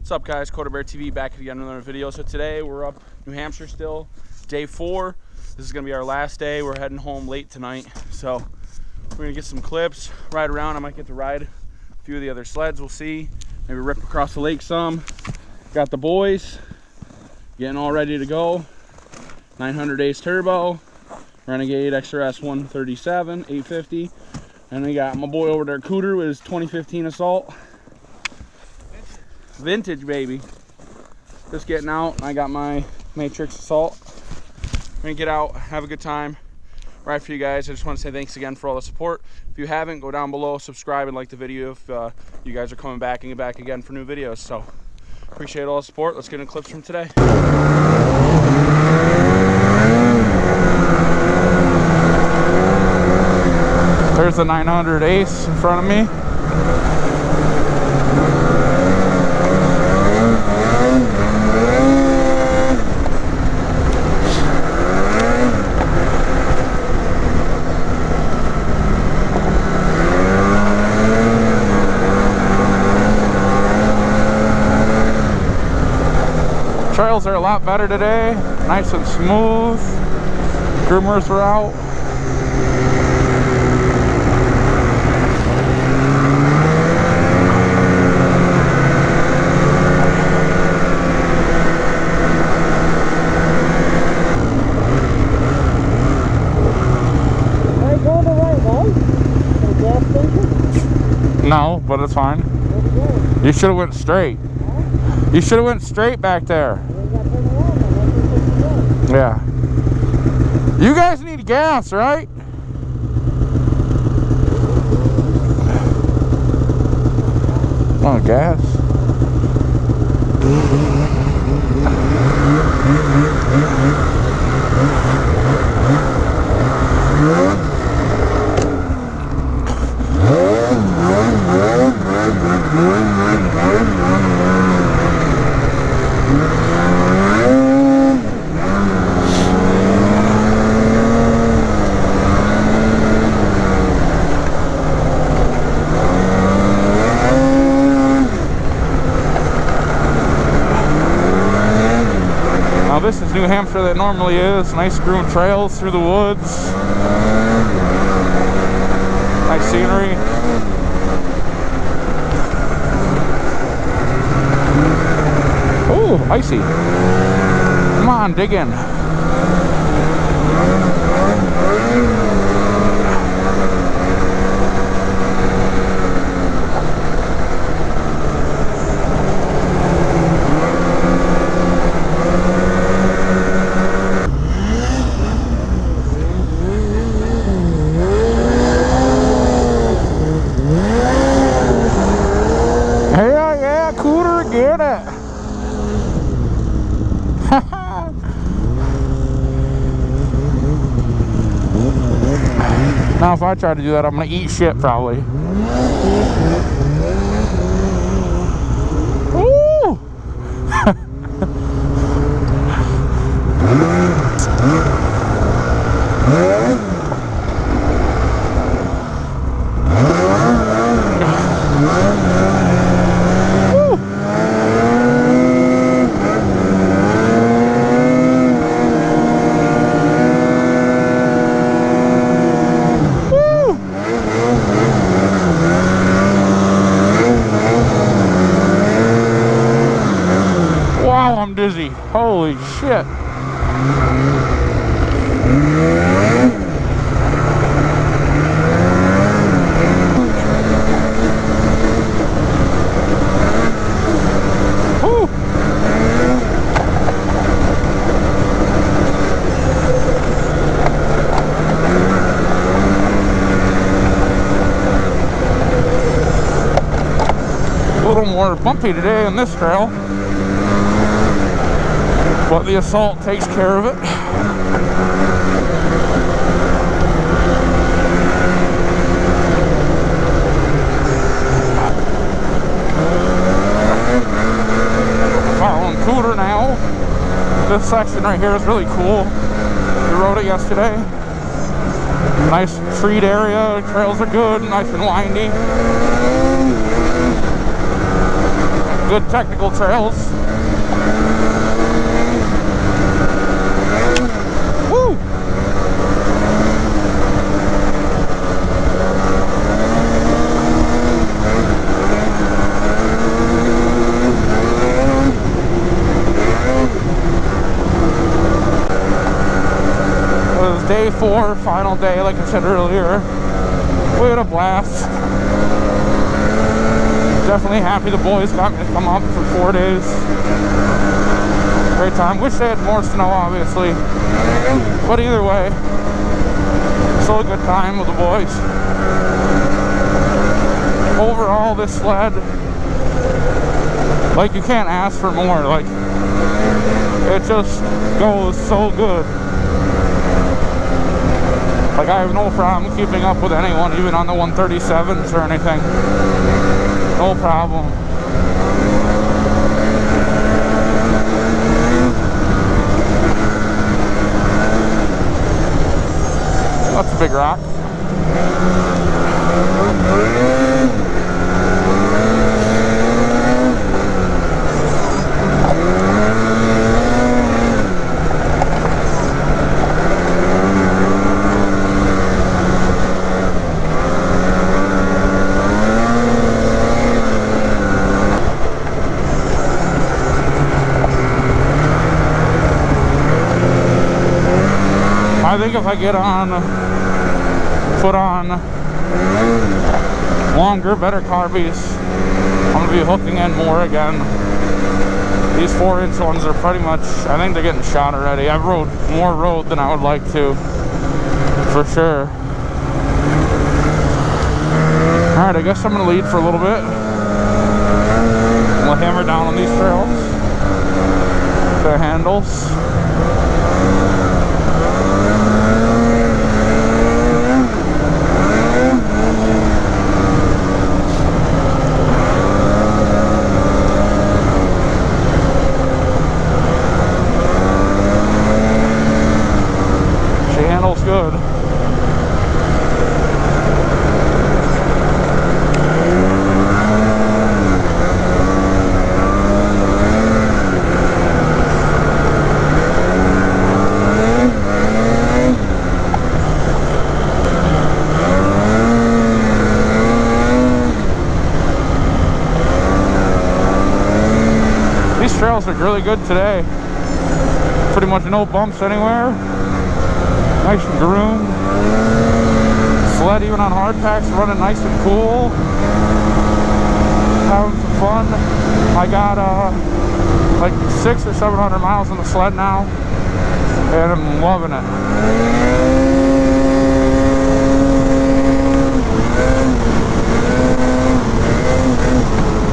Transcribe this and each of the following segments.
What's up, guys? Coda Bear TV back again with another video. So today we're up New Hampshire still, day 4. This is gonna be our last day. We're heading home late tonight, so we're gonna get some clips, ride around. I might get to ride a few of the other sleds. We'll see. Maybe rip across the lake some. Got the boys getting all ready to go. 900 Ace Turbo, Renegade XRS 137, 850, and we got my boy over there, Cooter, with his 2015 Assault. Vintage, baby. Just getting out. I got my Matrix Assault. We're gonna get out, have a good time, ride for you guys. I just want to say thanks again for all the support. If you haven't, go down below, subscribe, and like the video if you guys are coming back and back again for new videos. So appreciate all the support. Let's get into clips from today. There's the 900 Ace in front of me. Trails are a lot better today, nice and smooth. Groomers are out. Are you going the right way? To the gas station? No, but it's fine. You should have went straight. You should have went straight back there. Yeah. You guys need gas, right? Oh, gas. Now this is New Hampshire that normally is. Nice groomed trails through the woods. Nice scenery. Oh, icy. Come on, dig in. Yeah, Cooter, get it. Now if I try to do that, I'm gonna eat shit probably. Ooh! Wow, I'm dizzy. Holy shit. Woo. A little more bumpy today on this trail, but the Assault takes care of it. Following Cooter now. This section right here is really cool. We rode it yesterday. Nice treed area, trails are good, nice and windy. good technical trails. Woo! It was day 4, final day, like I said earlier. We had a blast. Definitely happy the boys got me to come up for 4 days. Great time. Wish they had more snow, obviously. But either way, still a good time with the boys. Overall, this sled, like, you can't ask for more. Like, it just goes so good. Like, I have no problem keeping up with anyone, even on the 137s or anything. No problem. That's a big rock. I think if I get put on longer, better carbies, I'm gonna be hooking in more again. These 4-inch ones are pretty much, I think they're getting shot already. I've rode more road than I would like to, for sure. Alright, I guess I'm gonna lead for a little bit. We'll hammer down on these trails. The handles. Good. These trails are really good today. Pretty much no bumps anywhere. Nice and groomed. Sled even on hard packs running nice and cool. Having some fun. I got like 600 or 700 miles on the sled now, and I'm loving it.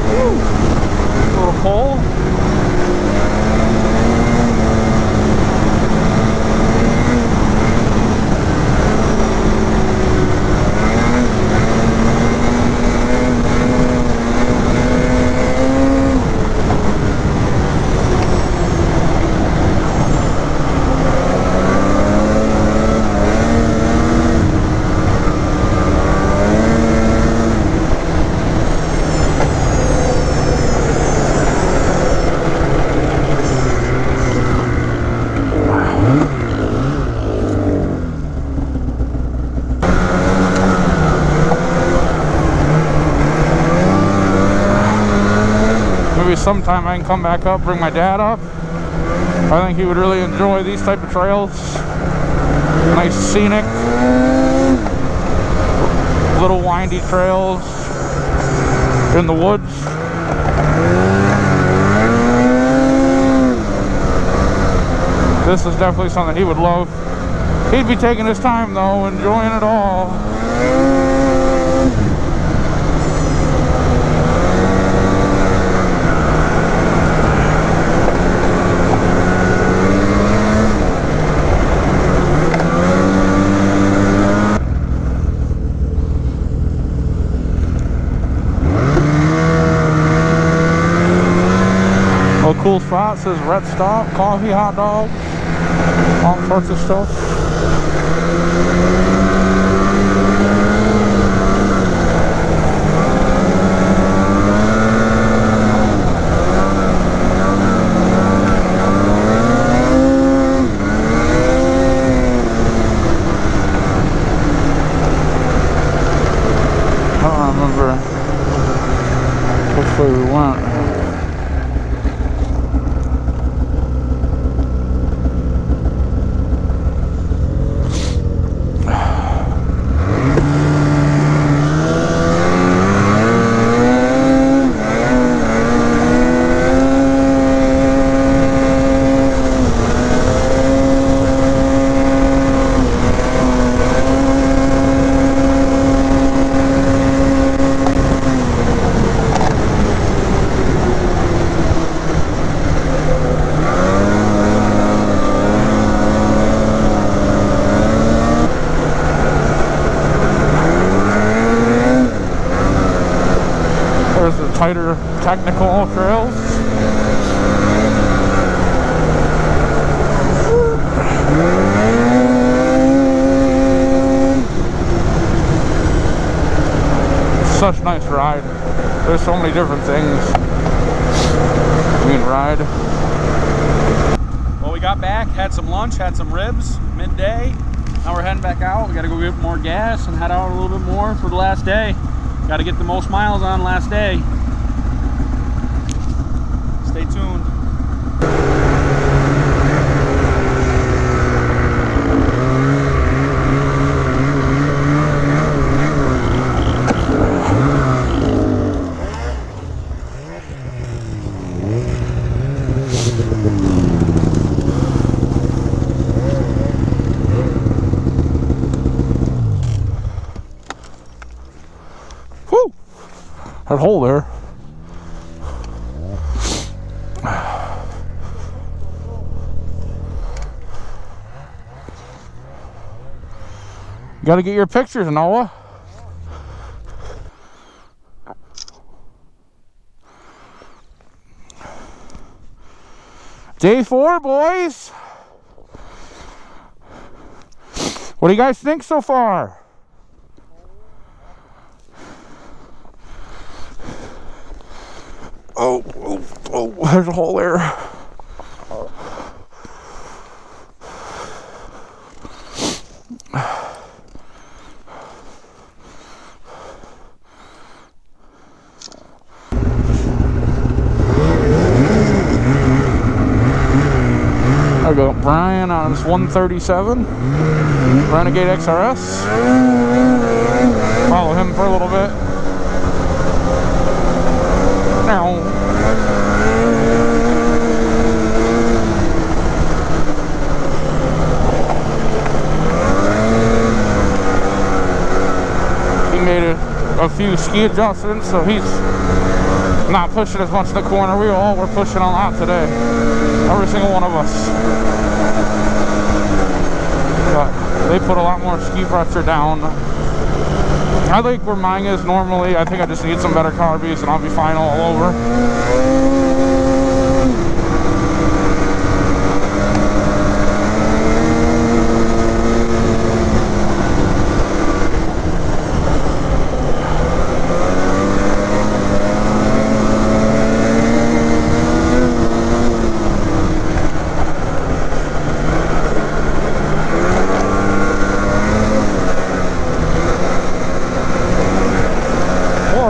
Woo. Little pull. Sometime I can come back up, bring my dad up. I think he would really enjoy these type of trails. Nice scenic, little windy trails in the woods. This is definitely something he would love. He'd be taking his time though, enjoying it all. Cool spot, says Red Stop, coffee, hot dogs, all sorts of stuff. technical trails. Such a nice ride. There's so many different things we can ride. Well, we got back, had some lunch, had some ribs midday. Now we're heading back out. We got to go get more gas and head out a little bit more for the last day. Got to get the most miles on last day. Stay tuned. Woo! That hole there. Got to get your pictures, Noah. Day 4, boys. What do you guys think so far? Oh, there's a hole there. I got Brian on his 137 Renegade XRS. Follow him for a little bit. Now, he made a few ski adjustments, so he's not pushing as much in the corner wheel. We're pushing a lot today, every single one of us. But they put a lot more ski pressure down. I like where mine is normally. I think I just need some better carbies and I'll be fine all over.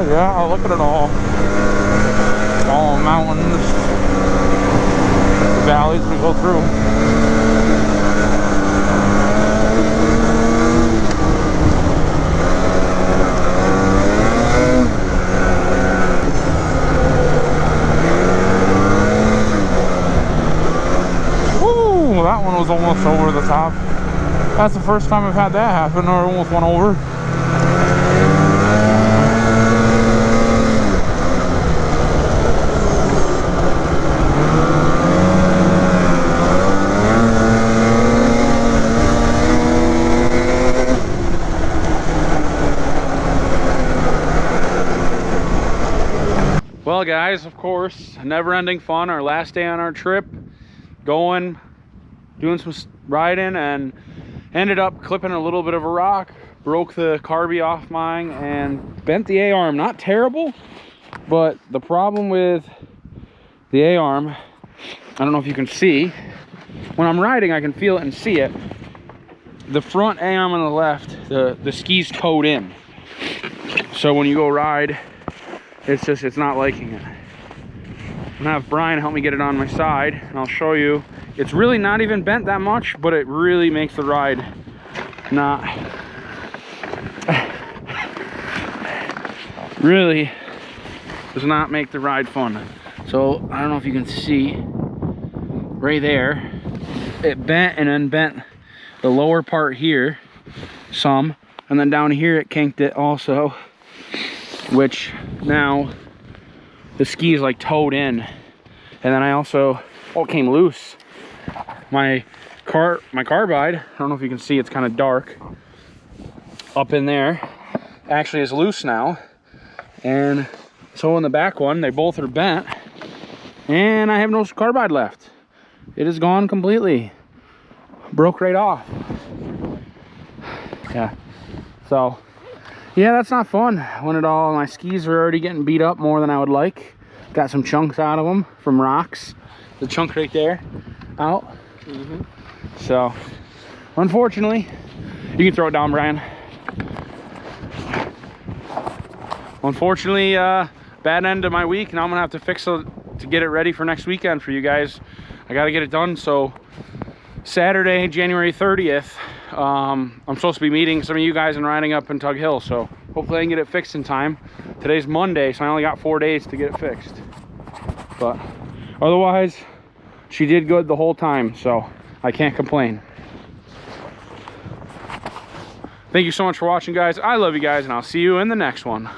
Yeah, look at it all. All mountains, valleys we go through. Woo! That one was almost over the top. That's the first time I've had that happen, or almost went over. Well guys, of course, never-ending fun. Our last day on our trip, doing some riding, and ended up clipping a little bit of a rock, broke the carby off mine and bent the A-arm. Not terrible, but the problem with the A-arm, I don't know if you can see, when I'm riding I can feel it and see it. The front A-arm on the left, the ski's towed in, so when you go ride, it's not liking it. I'm gonna have Brian help me get it on my side, and I'll show you. It's really not even bent that much, but it really makes the ride not really does not make the ride fun. So I don't know if you can see right there, it bent and then bent the lower part here some, and then down here it kinked it also, which now the ski is like towed in. And then I also, it came loose. My carbide, I don't know if you can see, it's kind of dark up in there, actually is loose now, and So in the back one, they both are bent, and I have no carbide left. It is gone completely. Broke right off. Yeah. So, yeah, that's not fun. When it all, my skis are already getting beat up more than I would like. Got some chunks out of them from rocks. The chunk right there, out. So, unfortunately, you can throw it down, Brian. Unfortunately, bad end of my week. Now I'm gonna have to fix it to get it ready for next weekend for you guys. I gotta get it done. So Saturday, January 30th, I'm supposed to be meeting some of you guys and riding up in Tug Hill. So hopefully I can get it fixed in time. Today's Monday, so I only got 4 days to get it fixed. But otherwise, she did good the whole time, so I can't complain. Thank you so much for watching, guys. I love you guys, and I'll see you in the next one.